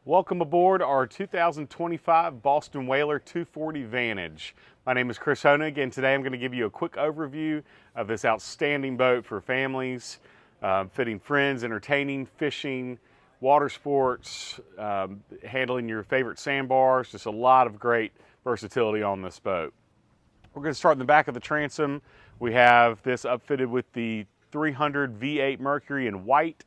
Welcome aboard our 2025 Boston Whaler 240 Vantage. My name is Chris Honig, and today I'm going to give you a quick overview of this outstanding boat for families, fitting friends, entertaining, fishing, water sports, handling your favorite sandbars. Just a lot of great versatility on this boat. We're going to start in the back of the transom. We have this upfitted with the 300 V8 Mercury in white.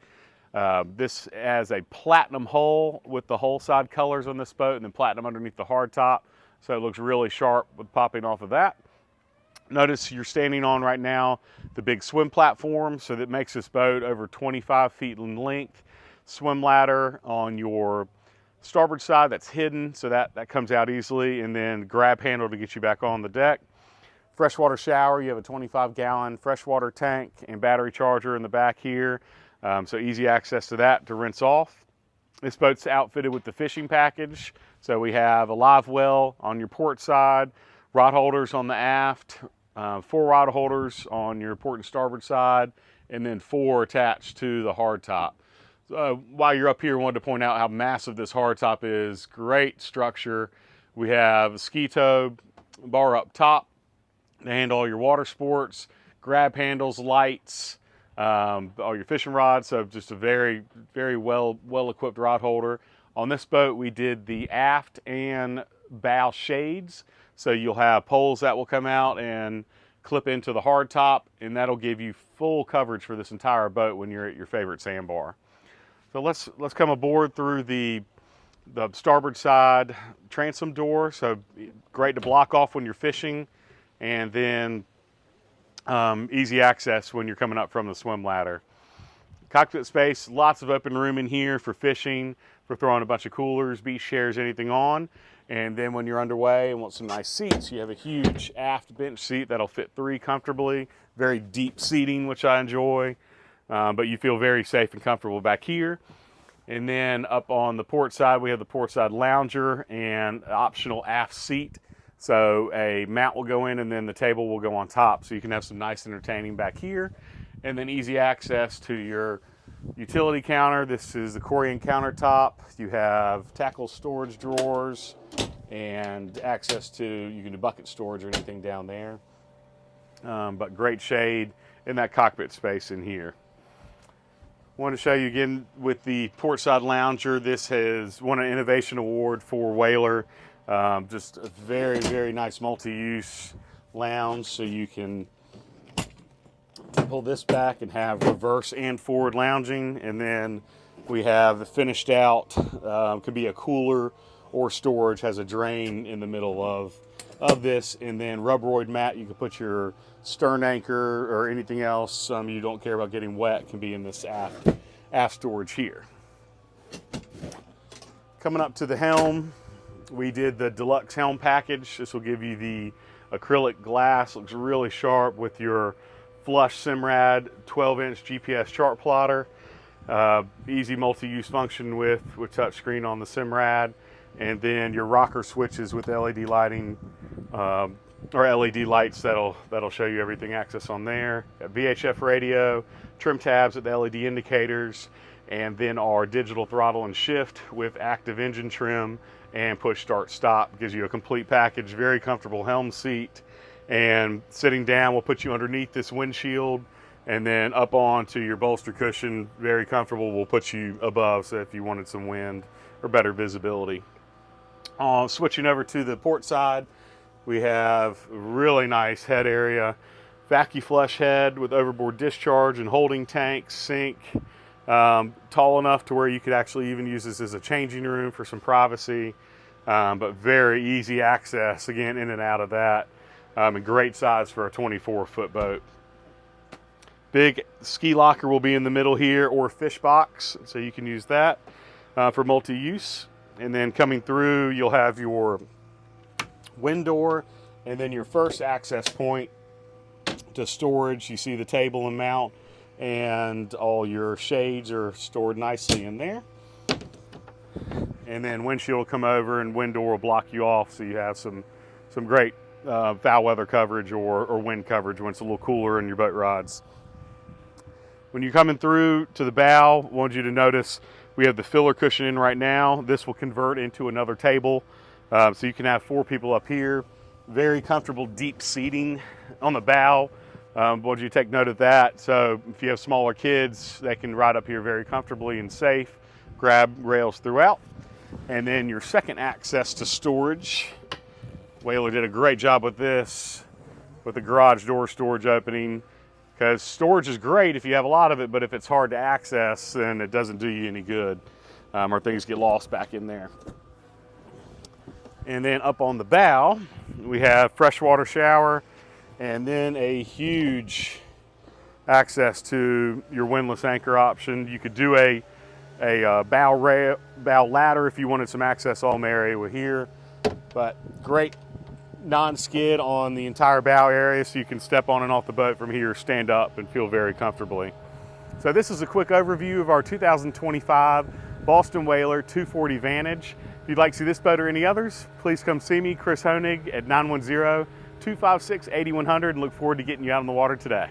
This has a platinum hull with the hull side colors on this boat, and then platinum underneath the hardtop, so it looks really sharp with popping off of that. Notice you're standing on right now the big swim platform, so that makes this boat over 25 feet in length. Swim ladder on your starboard side that's hidden, so that comes out easily, and then grab handle to get you back on the deck. Freshwater shower, you have a 25-gallon freshwater tank and battery charger in the back here. So easy access to that to rinse off. This boat's outfitted with the fishing package. So we have a live well on your port side, rod holders on the aft, 4 rod holders on your port and starboard side, and then 4 attached to the hardtop. While you're up here, I wanted to point out how massive this hardtop is. Great structure. We have a ski tow bar up top to handle all your water sports, grab handles, lights, all your fishing rods. So just a very well equipped rod holder. On this boat we did the aft and bow shades, so you'll have poles that will come out and clip into the hard top, and that'll give you full coverage for this entire boat when you're at your favorite sandbar. So let's come aboard through the starboard side transom door. So great to block off when you're fishing, and then easy access when you're coming up from the swim ladder. Cockpit space, lots of open room in here for fishing, for throwing a bunch of coolers, beach chairs, anything on. And then when you're underway and want some nice seats, you have a huge aft bench seat that'll fit 3 comfortably. Very deep seating, which I enjoy, but you feel very safe and comfortable back here. And then up on the port side, we have the port side lounger and optional aft seat. So a mount will go in, and then the table will go on top, so you can have some nice entertaining back here. And then easy access to your utility counter. This is the Corian countertop. You have tackle storage drawers and access to, you can do bucket storage or anything down there. But great shade in that cockpit space in here. I want to show you again with the portside lounger. This has won an innovation award for Whaler. Just a very nice multi-use lounge, so you can pull this back and have reverse and forward lounging. And then we have the finished out, could be a cooler or storage, has a drain in the middle of this, and then rubberoid mat. You can put your stern anchor or anything else you don't care about getting wet can be in this aft storage here. Coming up to the helm, we did the deluxe helm package. This will give you the acrylic glass, looks really sharp, with your flush Simrad 12-inch GPS chart plotter. Easy multi-use function with touchscreen on the Simrad, and then your rocker switches with LED lighting, or LED lights that'll show you everything access on there. Got VHF radio, trim tabs at the LED indicators, and then our digital throttle and shift with active engine trim and push start stop. Gives you a complete package. Very comfortable helm seat, and sitting down will put you underneath this windshield, and then up onto your bolster cushion, very comfortable, will put you above, so if you wanted some wind or better visibility. Switching over to the port side, we have a really nice head area, vacuum flush head with overboard discharge and holding tank, sink, tall enough to where you could actually even use this as a changing room for some privacy, but very easy access, again, in and out of that, and great size for a 24-foot boat. Big ski locker will be in the middle here, or fish box, so you can use that for multi-use. And then coming through, you'll have your wind door, and then your first access point to storage. You see the table and mount, and all your shades are stored nicely in there. And then windshield will come over, and wind door will block you off, so you have some great foul weather coverage or wind coverage when it's a little cooler in your boat rides. When you're coming through to the bow, I want you to notice we have the filler cushion in right now. This will convert into another table, so you can have 4 people up here. Very comfortable deep seating on the bow. I want you to take note of that. So if you have smaller kids, they can ride up here very comfortably and safe. Grab rails throughout. And then your second access to storage. Whaler did a great job with this, with the garage door storage opening, because storage is great if you have a lot of it, but if it's hard to access, then it doesn't do you any good, or things get lost back in there. And then up on the bow, we have freshwater shower, and then a huge access to your windlass anchor option. You could do a bow ladder if you wanted some access all area with here, but great non-skid on the entire bow area, so you can step on and off the boat from here, stand up, and feel very comfortably. So this is a quick overview of our 2025 Boston Whaler 240 Vantage. If you'd like to see this boat or any others, please come see me, Chris Honig, at 910-256-8100, and look forward to getting you out on the water today.